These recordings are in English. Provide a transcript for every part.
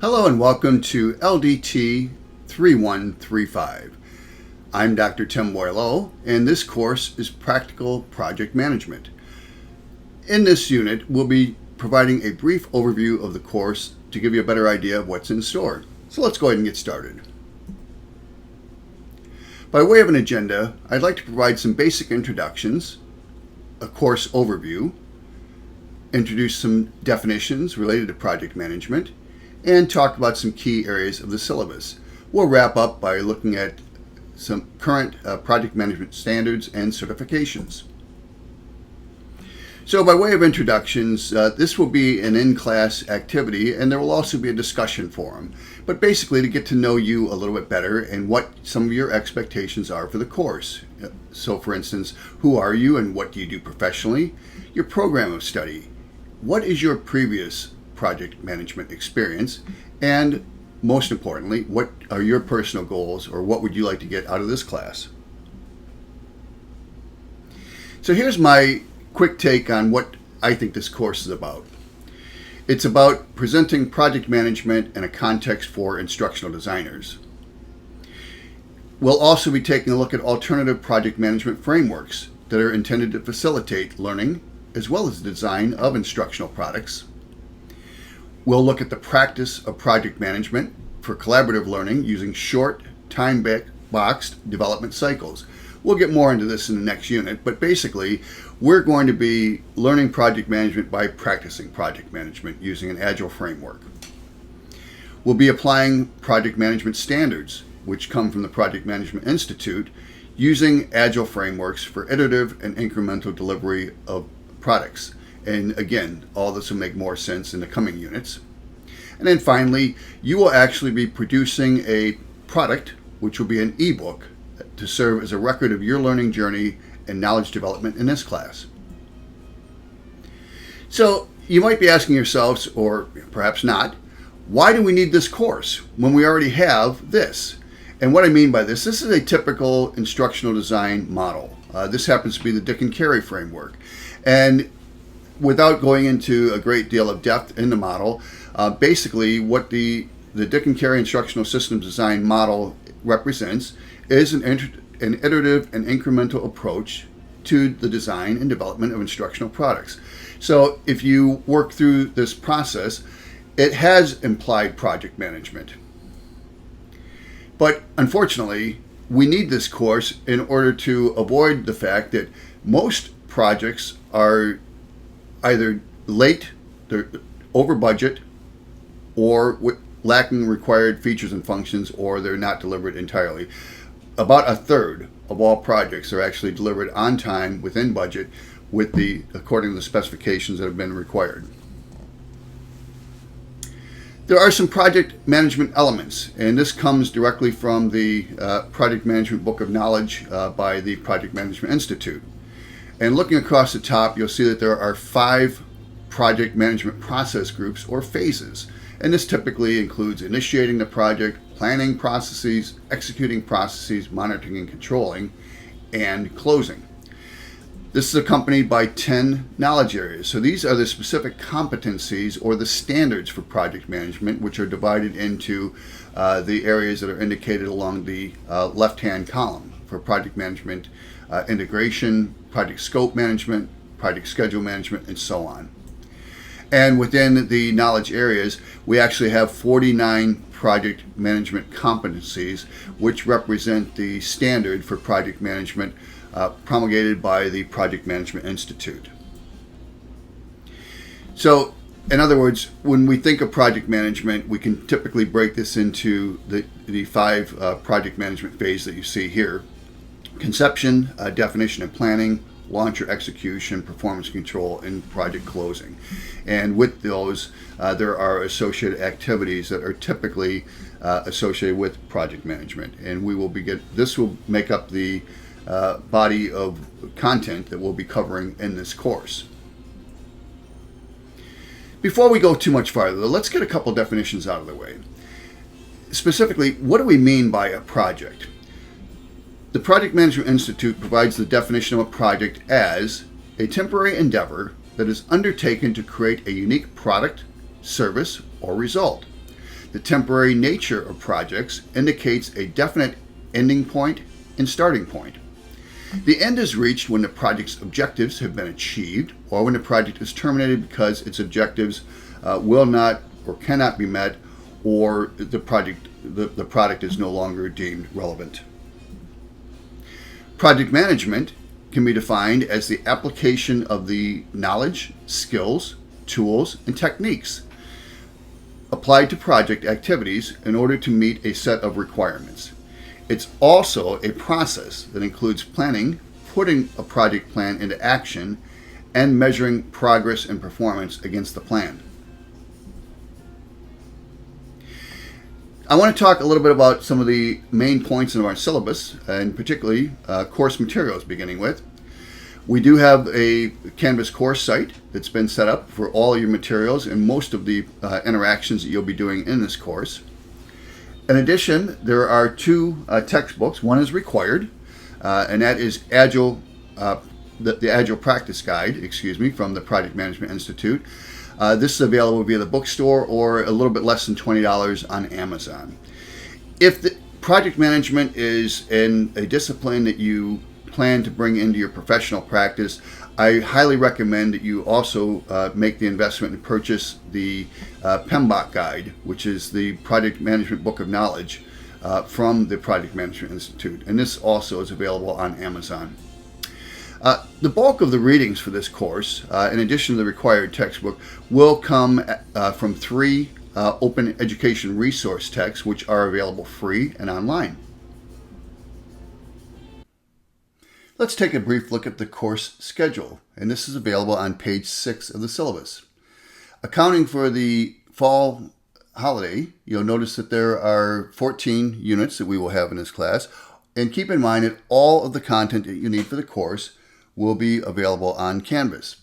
Hello and welcome to LDT 3135. I'm Dr. Tim Boileau, and this course is Practical Project Management. In this unit, we'll be providing a brief overview of the course to give you a better idea of what's in store. So let's go ahead and get started. By way of an agenda, I'd like to provide some basic introductions, a course overview, introduce some definitions related to project management, and talk about some key areas of the syllabus. We'll wrap up by looking at some current project management standards and certifications. So by way of introductions, this will be an in-class activity, and there will also be a discussion forum, but basically to get to know you a little bit better and what some of your expectations are for the course. So for instance, who are you and what do you do professionally? Your program of study. What is your previous project management experience? And most importantly, what are your personal goals, or what would you like to get out of this class? So here's my quick take on what I think this course is about. It's about presenting project management in a context for instructional designers. We'll also be taking a look at alternative project management frameworks that are intended to facilitate learning as well as the design of instructional products. We'll look at the practice of project management for collaborative learning using short, time-boxed development cycles. We'll get more into this in the next unit, but basically, we're going to be learning project management by practicing project management using an agile framework. We'll be applying project management standards, which come from the Project Management Institute, using agile frameworks for iterative and incremental delivery of products. And again, all this will make more sense in the coming units. And then finally, you will actually be producing a product, which will be an ebook, to serve as a record of your learning journey and knowledge development in this class. So you might be asking yourselves, or perhaps not, why do we need this course when we already have this? And what I mean by this is a typical instructional design model. This happens to be the Dick and Carey framework. And without going into a great deal of depth in the model, basically what the Dick and Carey instructional systems design model represents is an iterative and incremental approach to the design and development of instructional products. So if you work through this process, it has implied project management. But unfortunately, we need this course in order to avoid the fact that most projects are either late, they're over budget, or lacking required features and functions, or they're not delivered entirely. About a third of all projects are actually delivered on time, within budget, according to the specifications that have been required. There are some project management elements, and this comes directly from the Project Management Book of Knowledge by the Project Management Institute. And looking across the top, you'll see that there are 5 project management process groups or phases. And this typically includes initiating the project, planning processes, executing processes, monitoring and controlling, and closing. This is accompanied by 10 knowledge areas. So these are the specific competencies or the standards for project management, which are divided into the areas that are indicated along the left-hand column for project management, integration, project scope management, project schedule management, and so on. And within the knowledge areas, we actually have 49 project management competencies, which represent the standard for project management promulgated by the Project Management Institute. So, in other words, when we think of project management, we can typically break this into the 5 project management phases that you see here: conception, definition and planning, launch or execution, performance control, and project closing. And with those, there are associated activities that are typically associated with project management. And this will make up the body of content that we'll be covering in this course. Before we go too much farther, let's get a couple definitions out of the way. Specifically, what do we mean by a project? The Project Management Institute provides the definition of a project as a temporary endeavor that is undertaken to create a unique product, service, or result. The temporary nature of projects indicates a definite ending point and starting point. The end is reached when the project's objectives have been achieved, or when the project is terminated because its objectives will not or cannot be met, or the product is no longer deemed relevant. Project management can be defined as the application of the knowledge, skills, tools, and techniques applied to project activities in order to meet a set of requirements. It's also a process that includes planning, putting a project plan into action, and measuring progress and performance against the plan. I want to talk a little bit about some of the main points in our syllabus, and particularly course materials, beginning with. We do have a Canvas course site that's been set up for all your materials and most of the interactions that you'll be doing in this course. In addition, there are two textbooks. One is required, and that is the Agile Practice Guide, from the Project Management Institute. This is available via the bookstore or a little bit less than $20 on Amazon. If the project management is in a discipline that you plan to bring into your professional practice, I highly recommend that you also make the investment and purchase the PMBOK Guide, which is the Project Management Book of Knowledge from the Project Management Institute. And this also is available on Amazon. The bulk of the readings for this course, in addition to the required textbook, will come from three open education resource texts, which are available free and online. Let's take a brief look at the course schedule, and this is available on page 6 of the syllabus. Accounting for the fall holiday, you'll notice that there are 14 units that we will have in this class, and keep in mind that all of the content that you need for the course will be available on Canvas.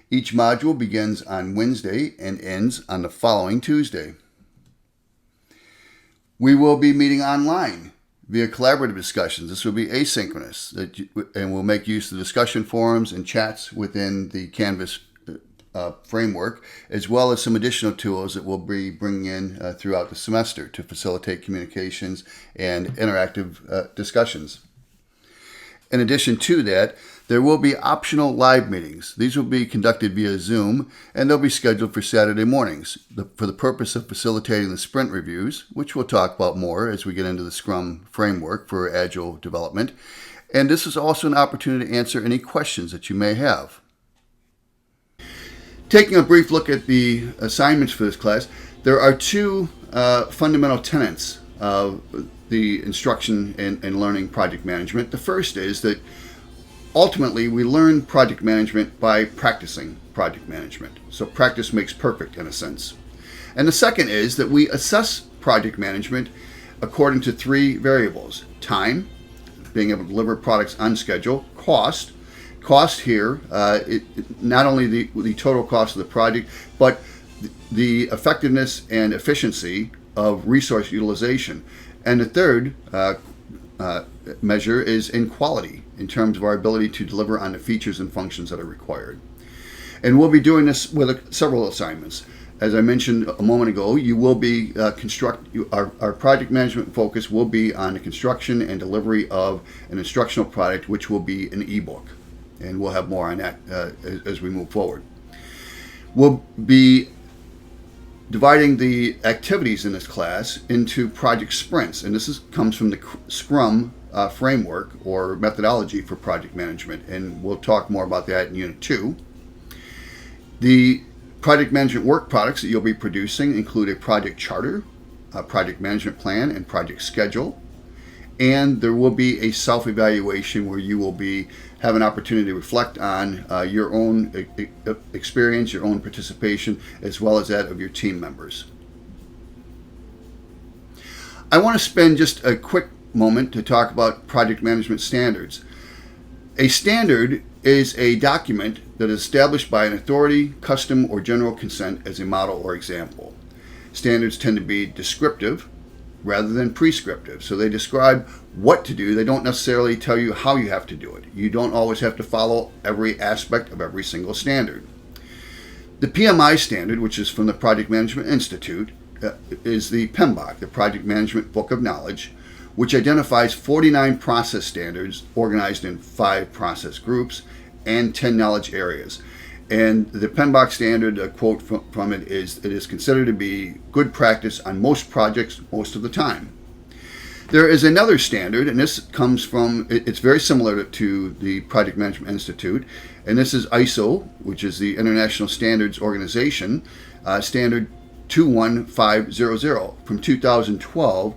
Each module begins on Wednesday and ends on the following Tuesday. We will be meeting online via collaborative discussions. This will be asynchronous, and we'll make use of discussion forums and chats within the Canvas framework, as well as some additional tools that we'll be bringing in throughout the semester to facilitate communications and interactive discussions. In addition to that, there will be optional live meetings. These will be conducted via Zoom, and they'll be scheduled for Saturday mornings for the purpose of facilitating the sprint reviews, which we'll talk about more as we get into the Scrum framework for Agile development. And this is also an opportunity to answer any questions that you may have. Taking a brief look at the assignments for this class, there are two fundamental tenets of the instruction and learning project management. The first is that ultimately we learn project management by practicing project management. So practice makes perfect in a sense. And the second is that we assess project management according to three variables: time, being able to deliver products on schedule; cost here, not only the total cost of the project, but the effectiveness and efficiency of resource utilization. And the third measure is in quality, in terms of our ability to deliver on the features and functions that are required. And we'll be doing this with several assignments. As I mentioned a moment ago, you will be our project management focus will be on the construction and delivery of an instructional product, which will be an ebook. And we'll have more on that as we move forward. We'll be dividing the activities in this class into project sprints, and this comes from the Scrum framework or methodology for project management, and we'll talk more about that in Unit 2. The project management work products that you'll be producing include a project charter, a project management plan, and project schedule. And there will be a self-evaluation where you will have an opportunity to reflect on your own experience, your own participation, as well as that of your team members. I want to spend just a quick moment to talk about project management standards. A standard is a document that is established by an authority, custom, or general consent as a model or example. Standards tend to be descriptive rather than prescriptive. So they describe what to do. They don't necessarily tell you how you have to do it. You don't always have to follow every aspect of every single standard. The PMI standard, which is from the Project Management Institute, is the PMBOK, the Project Management Book of Knowledge, which identifies 49 process standards organized in 5 process groups and 10 knowledge areas. And the PMBOK standard, a quote from it is, "It is considered to be good practice on most projects most of the time." There is another standard, and this comes from, it's very similar to the Project Management Institute, and this is ISO, which is the International Standards Organization, standard 21500 from 2012,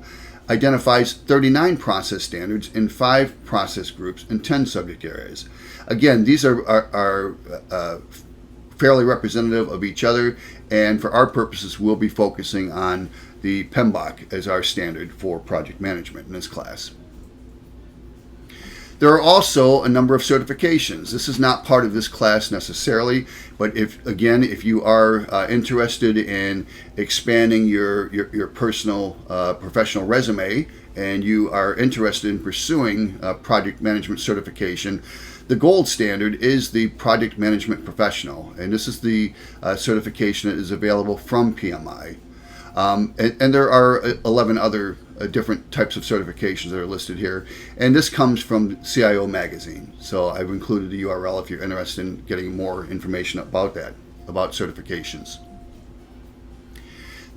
identifies 39 process standards in 5 process groups and 10 subject areas. Again, these are fairly representative of each other, and for our purposes, we'll be focusing on the PMBOK as our standard for project management in this class. There are also a number of certifications. This is not part of this class necessarily, but if you are interested in expanding your personal professional resume and you are interested in pursuing project management certification, the gold standard is the Project Management Professional, and this is the certification that is available from PMI. And there are 11 other different types of certifications that are listed here, and this comes from CIO Magazine. So I've included the URL if you're interested in getting more information about that, about certifications.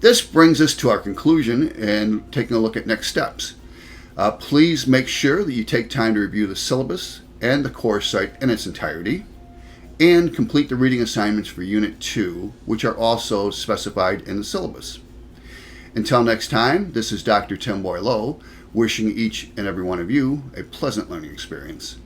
This brings us to our conclusion and taking a look at next steps. Please make sure that you take time to review the syllabus and the course site in its entirety, and complete the reading assignments for Unit 2, which are also specified in the syllabus. Until next time, this is Dr. Tim Boileau, wishing each and every one of you a pleasant learning experience.